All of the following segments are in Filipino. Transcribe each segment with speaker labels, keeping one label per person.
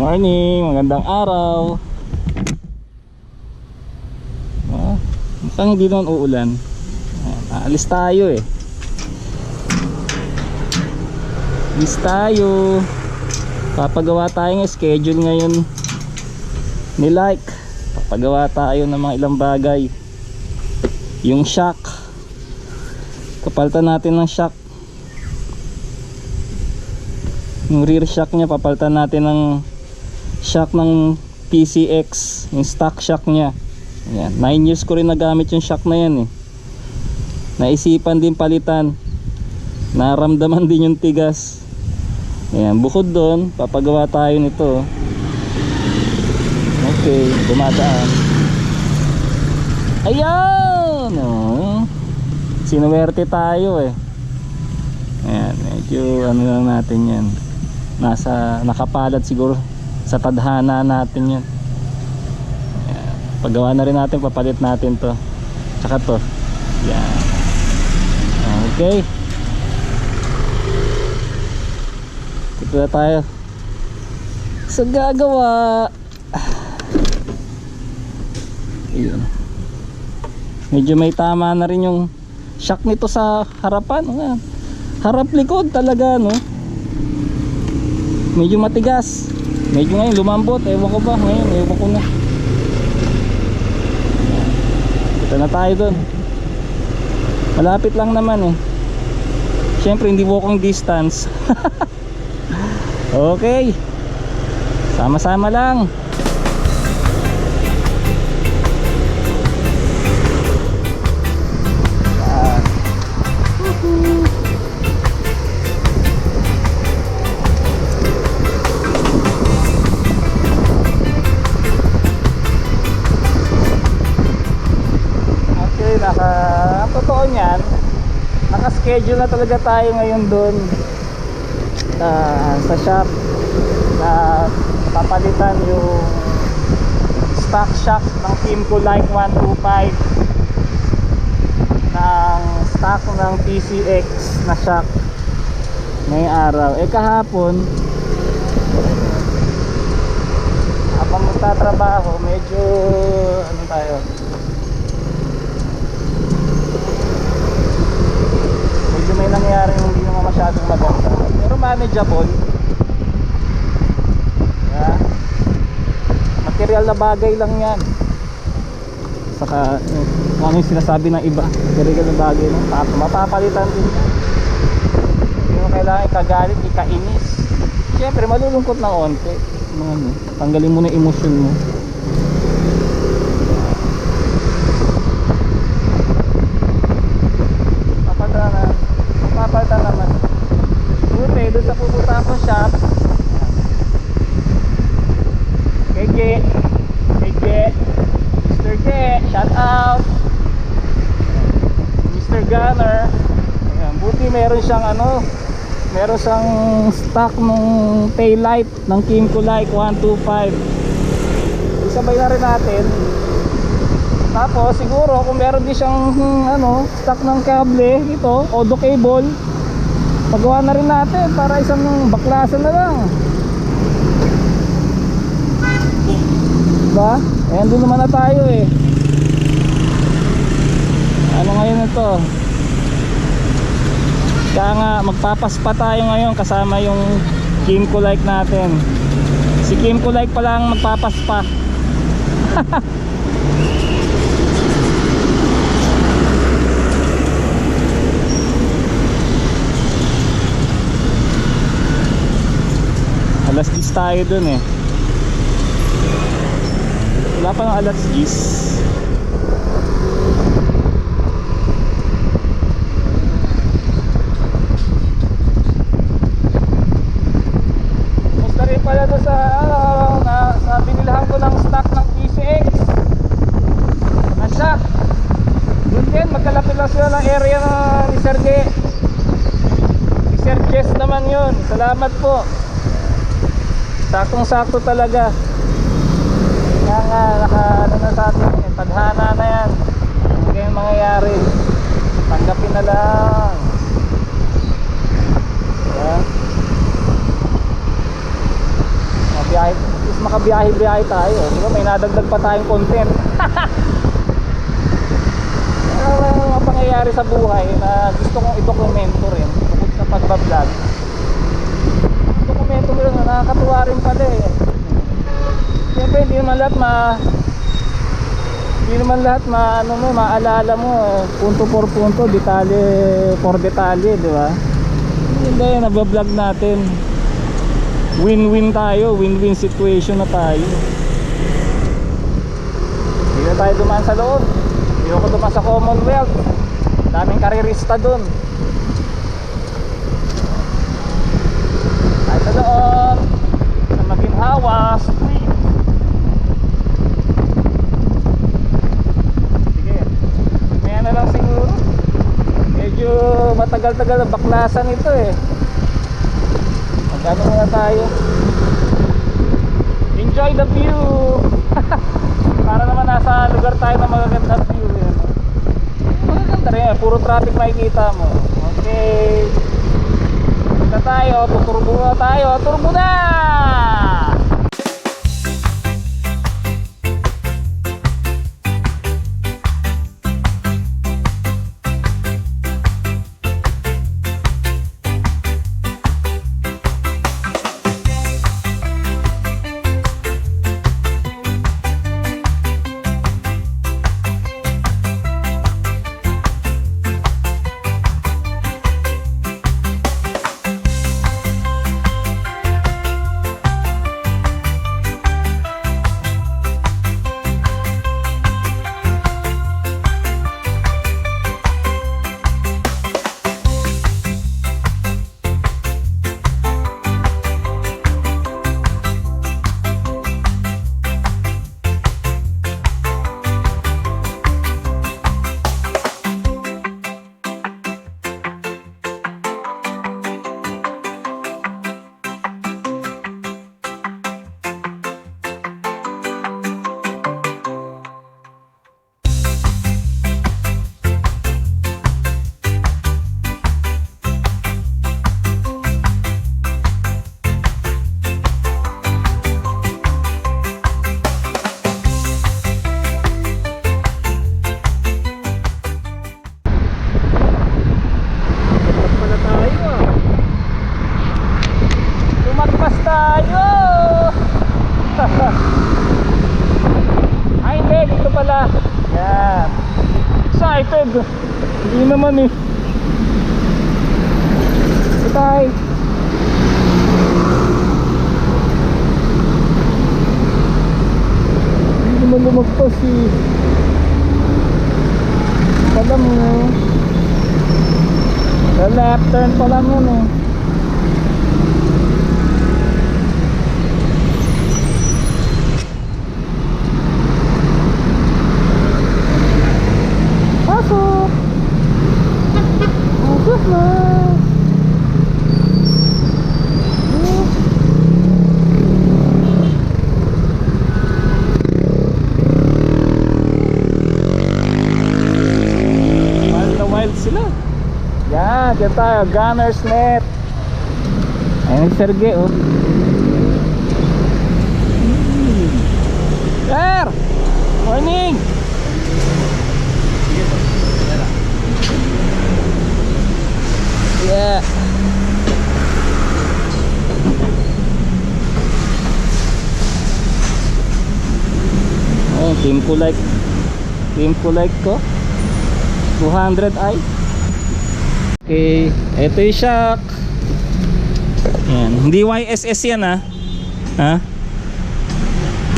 Speaker 1: Morning, magandang araw. Mukhang hindi naman uulan. Aalis tayo eh. Alis tayo. Papagawa tayo ng schedule ngayon ni Like. Papagawa tayo ng mga ilang bagay. Yung shock, papalitan natin ng shock. Yung rear shock nya, papalitan natin ng shock ng PCX, yung stock shock nya. Ayan, 9 years ko rin nagamit yung shock na yan eh. Naisipan din palitan, naramdaman din yung tigas. Ayan, bukod doon papagawa tayo nito. Okay, dumadaan. Ayan, oh, sinuwerte tayo eh. Ayan, medyo ano lang natin yan, nakapalad siguro sa tadhana natin yan. Ayan, paggawa na rin natin, papalit natin to tsaka to. Ayan, okay, dito na tayo sa gagawa. Ayan, medyo may tama na rin yung shock nito sa harapan. Ayan, harap likod talaga, no? Medyo matigas. Medyo ngayon lumambot, ewan ko ba ngayon, ewan ko na. Ito na tayo dun. Malapit lang naman eh. Siyempre hindi walking distance. Okay, sama-sama lang. Totoo niyan, naka-schedule na talaga tayo ngayon doon sa shop na papalitan yung stock shock ng Kimco Like 125 ng stock ng PCX na shock ngayong araw. Kahapon habang magtatrabaho, medyo ano tayo, may nangyari hindi naman masyadong maganda, pero manageable. Yeah. Material na bagay lang yan. Saka ano yung sinasabi ng iba, material na bagay lang, mapapalitan din yan. Hindi mo kailangan ikagalit, ikainis. Siyempre malulungkot na onte, tanggalin mo na emosyon mo. Papalitan naman. Buti doon sa pupunta ko shop, Mr. G, shout out Mr. Gunner. Ayan, buti meron siyang meron siyang stock ng tail light ng Kimco Like 125. Isabay na rin natin. Tapos siguro kung meron din siyang stock ng kable ito, Odo cable, pagawa na rin natin para isang baklasan na lang, diba? Ayan, doon naman na tayo eh. Ano ngayon ito, kaya nga magpapaspa tayo ngayon kasama yung Kimco Like natin. Si Kimco Like pa lang magpapaspa. Alas 10 tayo dun eh. Wala pa ng alas 10. Musta rin pala doon sa binilahan ko ng stock ng PCX na shock. Doon din, magkalapit lang sila ng area ni Serge. Si Serges naman yun. Salamat po. Saktong sakto talaga. Kaya nga ano na sa atin, tadhana na yan. Hindi ganyan mangyayari, tanggapin na lang. Diba? Mabiyahe nakabiyahe-biyahe tayo. Diba, may nadagdag pa tayong content. Mga pangyayari sa buhay na gusto kong i-dokumento rin bukod sa pagbablog. Dokumento rin na nakakatuwa rin pala eh. Siyempre hindi naman lahat maalala mo punto por punto, detalye por detalye, di ba? Hindi, nabablog natin. Win-win tayo, win-win situation na tayo. Hindi na tayo dumaan sa loob. Hindi ako dumaan sa Commonwealth. Daming karirista dun. Tayo sa loob sa Maginhawa Street. Sige, may na lang siguro. Medyo matagal-tagal na baklasan ito eh. Magkano muna tayo. Enjoy the view. Para naman nasa lugar tayo na magagandang view eh. Magaganda rin, puro traffic makikita mo. Okay, punta tayo, tuturbo na tayo. Turbo na! Ay hindi, dito pala. Yan. Excited. Hindi naman eh. Patay. Hindi naman lumagpas eh. Pala mo. Sa left turn pa lang yun eh. Diyan tayo, Gunner's Net. Ayun si Sergey oh. Sir! Morning! Yeah. Oh, team ko like ko 200i. Okay, ito yung shock. Yan, hindi YSS yan ha. Ha?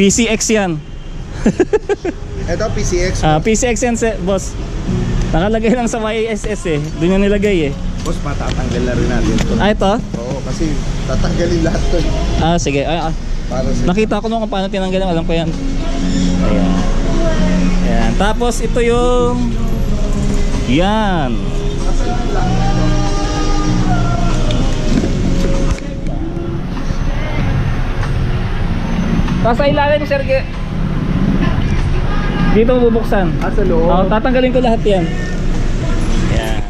Speaker 1: PCX yan.
Speaker 2: Ito PCX.
Speaker 1: PCX yan boss. Nakalagay lang sa YSS eh. Doon yan nilagay eh.
Speaker 2: Boss, matatanggal na rin natin ito.
Speaker 1: Ito?
Speaker 2: Oo, kasi tatanggalin lahat to.
Speaker 1: Sige.
Speaker 2: Para sa...
Speaker 1: Nakita ko nung kung paano tinanggalan. Alam ko yan. Ayan. Ayan. Tapos ito yung yan. Tapos sa ilalim, Sergey. Dito bubuksan.
Speaker 2: Sa loob.
Speaker 1: Tatanggalin ko lahat yan. Yan.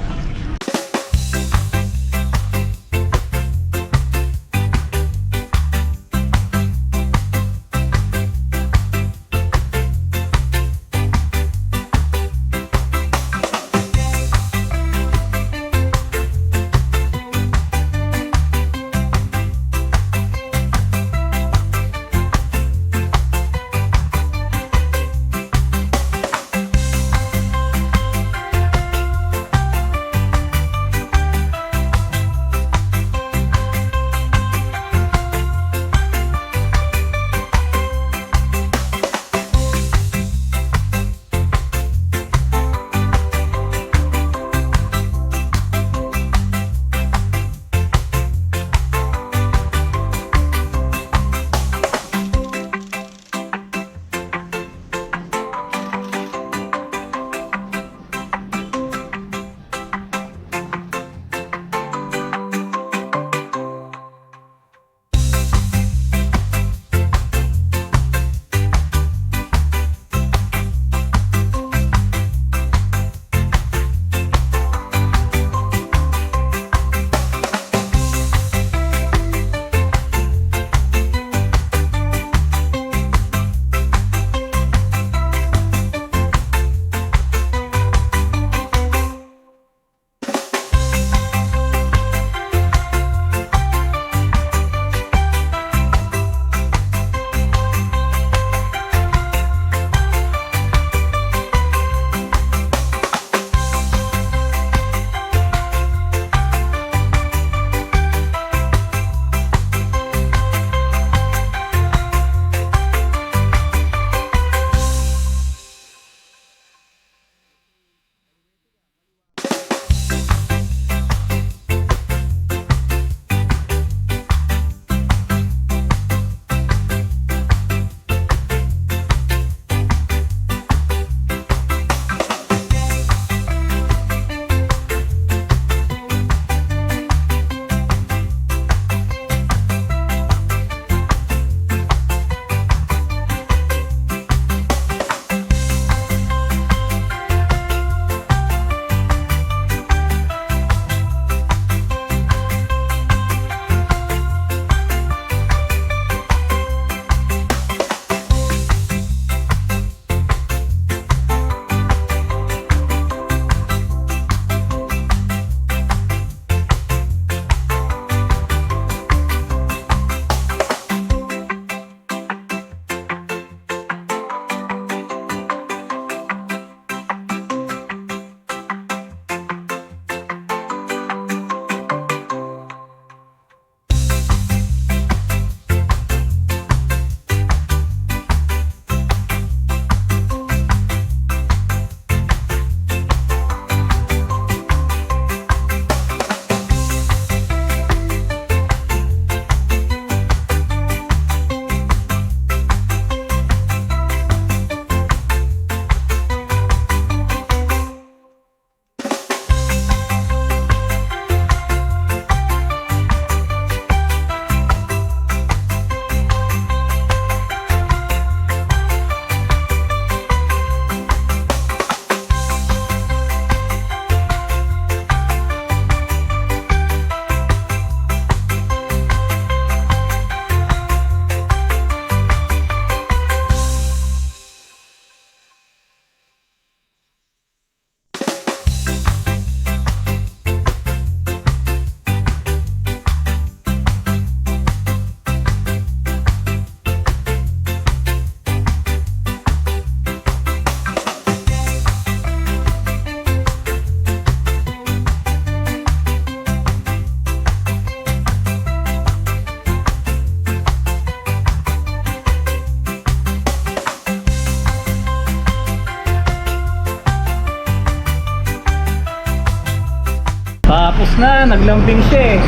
Speaker 1: Tapos na, naglambing siya eh.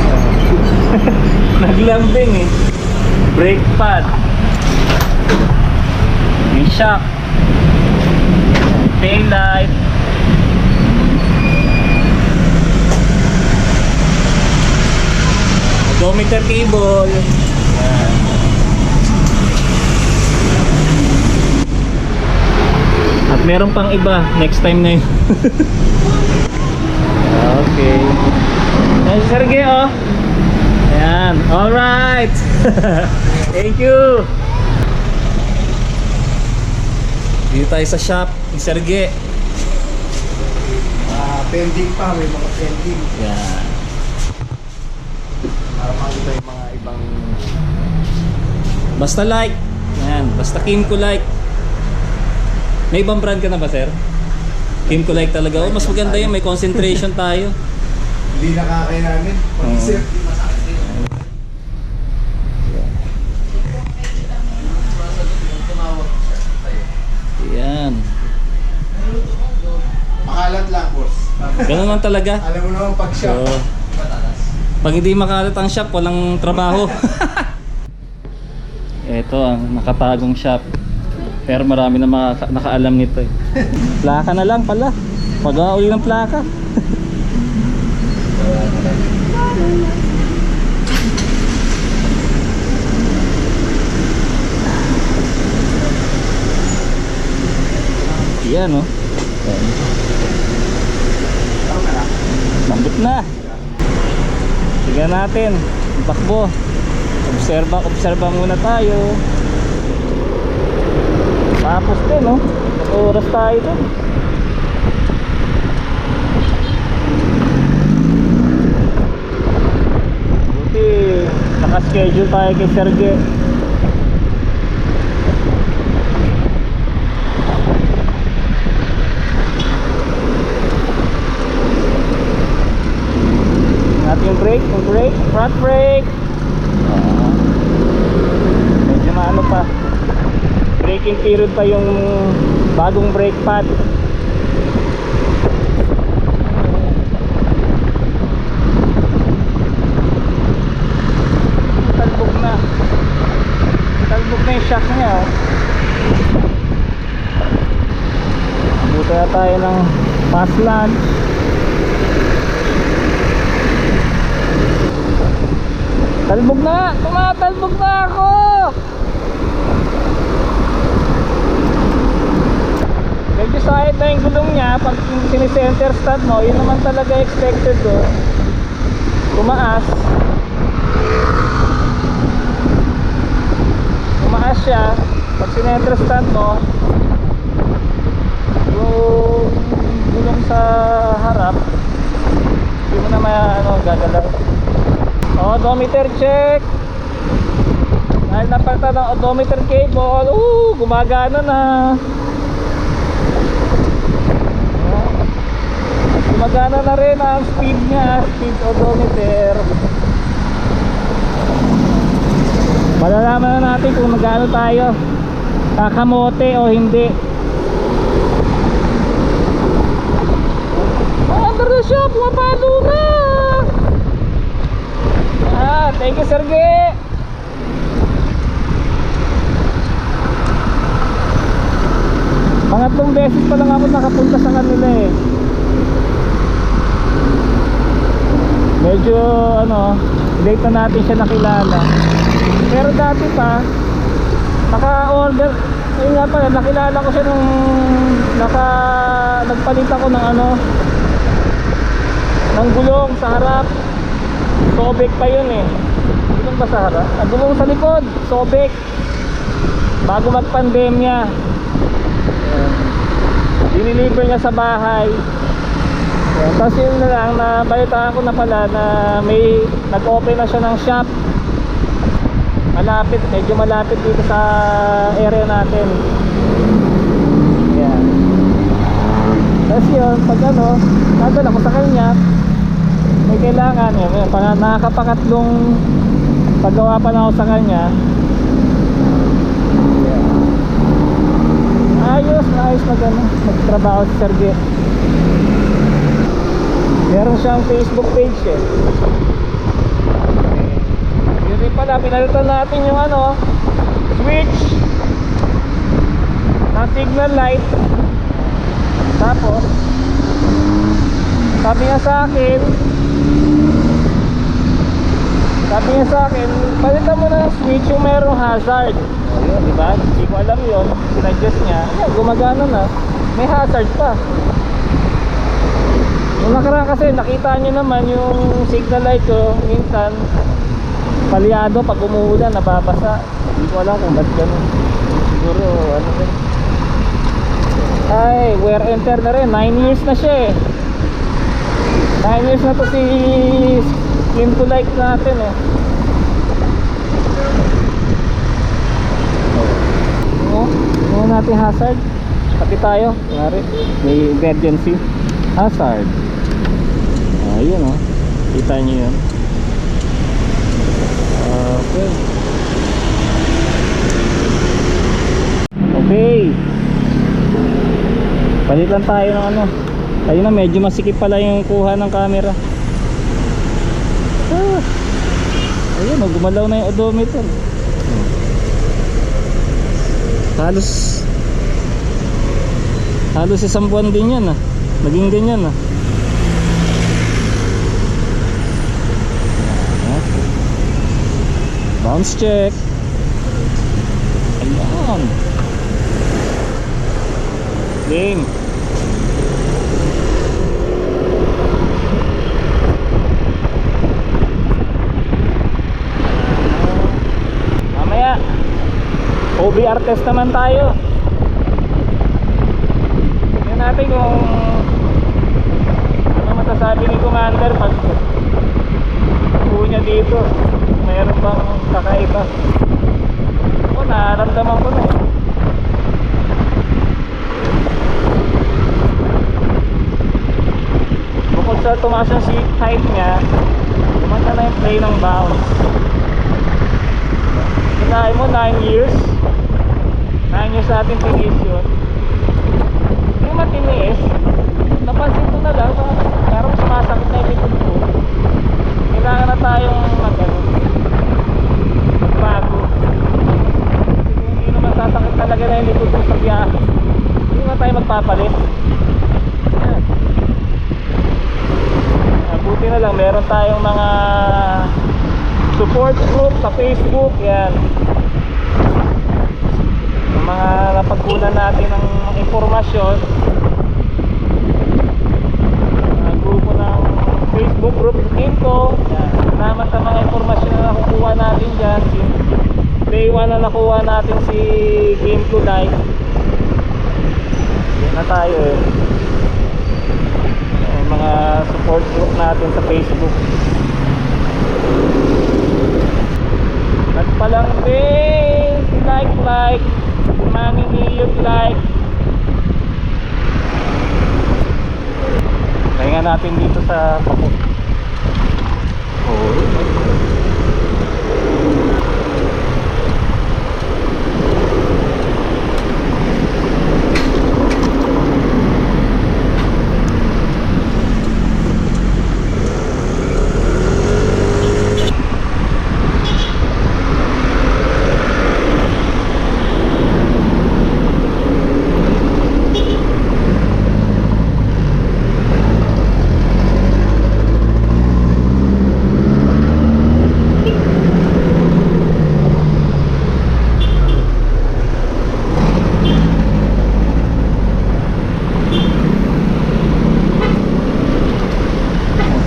Speaker 1: Naglambing eh. Brake pad. Yung shock. Tail light. Odometer cable. Yan. At meron pang iba, next time na yun. Okay. Ayan si Sergey oh. Ayan, alright. Thank you. Dito tayo sa shop ni Sergey.
Speaker 2: Pending pa, may mga pending.
Speaker 1: Yan.
Speaker 2: Para makita yung mga ibang...
Speaker 1: Basta like. Ayan, basta Kimco like. May ibang brand ka na ba, sir? Kimco like talaga. Oh, mas maganda yun, may concentration tayo.
Speaker 2: Hindi nakakaya namin. Pag-isip.
Speaker 1: Yan.
Speaker 2: Makalat lang, boss.
Speaker 1: Ganun lang talaga.
Speaker 2: Alam mo naman pag shop.
Speaker 1: So, pag hindi makalat ang shop, walang trabaho. Ito ang nakatagong shop. Pero marami na nakaalam nito eh. Plaka na lang pala. Pag-auli ng plaka. Yan oh. Lambot na. Tignan natin. Takbo. Obserba muna tayo. Tapos din no. Oras tayo din. Buti naka-schedule tayo kay Sergey. Yung brake, front brake. Medyo maano pa. Braking period pa yung bagong brake pad. Talbog na. Talbog na yung shock niya. Buti na tayo ng fast launch. Talbog na! Tumatalbog na ako! Medyo side na yung gulong niya. Pag sinicenter stand mo, yun naman talaga expected doon. Tumaas. Tumaas siya. Pag sinenter stand mo, yung gulong sa harap, hindi mo na gagalaw. Odometer check. Dahil napalitan ng odometer cable, gumagana na. Gumagana na rin ang speed niya, speed odometer. Malalaman na natin kung magano tayo, kakamote o hindi. Under the shop, pumapalo na. Thank you, Sergey. Pangatlong beses pa lang ako nakapunta sa kanila eh. Medyo late na natin siya nakilala. Pero dati pa naka-order. Ayun nga pala, nakilala ko siya nung nagpalit ako ng gulong sa harap. Sobek pa yun eh. Gulong ba sa harap? Gulong sa likod, sobek. Bago mag-pandemya. Diniliver niya sa bahay. Tapos yun na lang, nabalitaan ko na pala na may nag-open na siya ng shop. Malapit, medyo malapit dito sa area natin. Ayan. Tapos yun, pag nadala ko sa kanya, may kailangan nakakapangatlong paggawa pa na ako sa kanya. Ayos na magtrabaho si Sergey. Meron siyang Facebook page eh. Yun rin pala, pinalitan natin yung ano, switch ng signal light. Tapos sabi niya sa akin, palitan mo na ng switch yung merong hazard. O yun, diba? Hindi ko alam yun. Sinadjust niya. Ayan, gumagana na. May hazard pa. Nung nakaraan kasi, nakita nyo naman yung signal light ko. Minsan, palyado pag umuulan, nababasa. Hindi ko alam kung ba't ganun. Siguro, ano rin. Ay, wear and tear na rin. 9 years na siya eh. 9 years na to si Slim to Light natin eh. Ano natin hazard? Pati tayo, kunwari, may emergency hazard. Ayun oh, kita nyo yun. Okay. Okay, palit lang tayo ng ano. Ayun na, medyo masikip pala yung kuha ng camera. Ayun oh, gumalaw na yung odometer. Halos isang buwan din yan ah. Naging ganyan ah. Bounce check. Ayan. Game. Mamaya OBR test naman tayo. Tingnan natin kung ano masasabi ni Commander pag niya dito. Mayroon bang kakaiba? O, nararamdaman ko na eh. Bukod sa tumaas yung seat height niya, kumanta na yung play ng bounce. Kinain mo 9 years. 9 years natin tinis yun. Hindi matinis. Napansin ko na lang, parang sumasakit na yung likod ko. Kailangan na tayong bago. Kasi hindi naman sasakit talaga na yung likod ko sa biyahe. Hindi na tayo magpapalit. Yan. Buti na lang, meron tayong mga support group sa Facebook. Yan, yung mga napagkunan natin ng impormasyon. Grupo ng Facebook group info. Yan. Salamat sa mga impormasyon na nakukuha natin dyan. Day 1 na nakuha natin si Game to Life. Yan na tayo eh. Yung mga support group natin sa Facebook. Nagpalang din si like Manny Niyot like. Kaya natin dito sa kapot.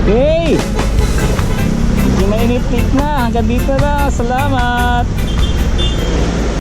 Speaker 1: Okay, medyo mainit-init na. Hanggang dito lang. Salamat.